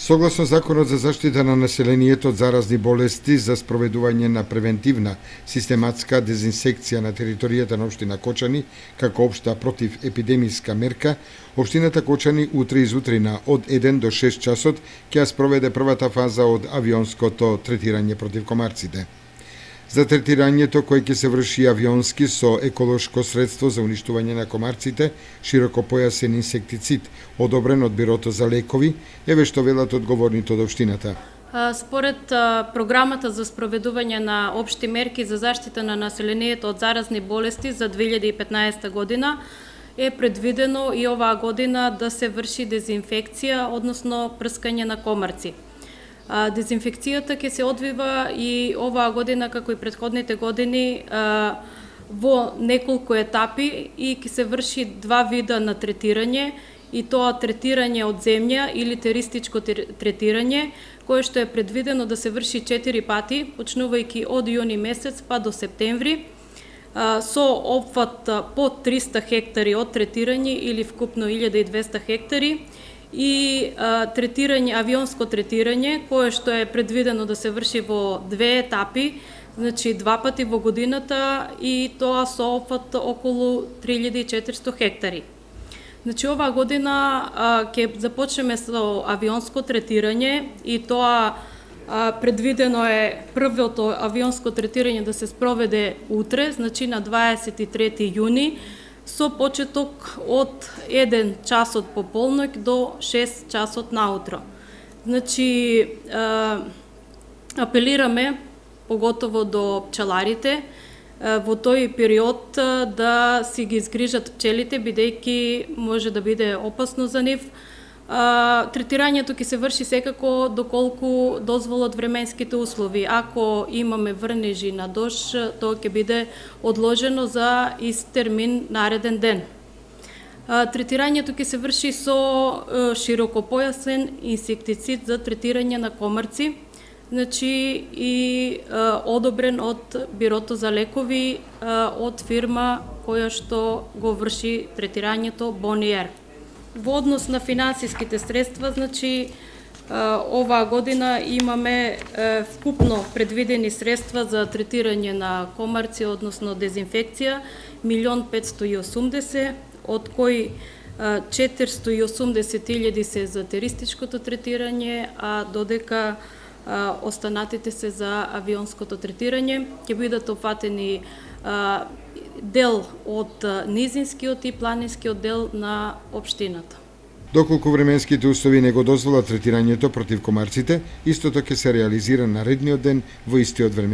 Согласно Законот за заштита на населението од заразни болести за спроведување на превентивна систематска дезинсекција на територијата на општина Кочани, како општа противепидемиска мерка, општината Кочани утре изутрина од 1 до 6 часот ќе ја спроведе првата фаза од авионското третирање против комарците. За третирањето кој ќе се врши авионски со еколошко средство за уништување на комарците, широкопојасен инсектицид, одобрен од Бирото за лекови, еве што велат одговорните од општината. Според програмата за спроведување на општи мерки за заштита на населението од заразни болести за 2015 година е предвидено и оваа година да се врши дезинфекција, односно прскање на комарци. Дезинфекцијата ќе се одвива и оваа година, како и претходните години, во неколку етапи и ќе се врши два вида на третирање, и тоа третирање од земја или теристичко третирање, кое што е предвидено да се врши 4 пати, почнувајќи од јуни месец па до септември, со опфат по 300 хектари од третирање или вкупно 1200 хектари, и третирање, авионско третирање, кое што е предвидено да се врши во 2 етапи, значи 2 пати во годината, и тоа со опфат околу 3400 хектари. Значи оваа година ќе започнеме со авионско третирање, и тоа предвидено е првото авионско третирање да се спроведе утре, значи на 23 јуни, со почеток од 1 часот по полноќ до 6 часот наутро. Значи, апелираме, поготово до пчеларите, во тој период да си ги изгрижат пчелите, бидејќи може да биде опасно за нив. Третирањето ќе се врши секако доколку дозволат временските услови. Ако имаме врнежи на дожд, тоа ќе биде одложено за ист термин нареден ден. Третирањето ќе се врши со широкопојасен инсектицид за третирање на комарци, значи и одобрен од Бирото за лекови од фирма која што го врши третирањето Бониер. Во однос на финансиските средства, значи оваа година имаме вкупно предвидени средства за третирање на комарци, односно дезинфекција, 1.580.000, од кои 480.000 се за теристичкото третирање, а додека останатите се за авионското третирање. Ќе бидат опфатени дел од низинскиот и планинскиот дел на општината. Доколку временските услови не го дозволат третирањето против комарците, истото ќе се реализира наредниот ден во истиот време.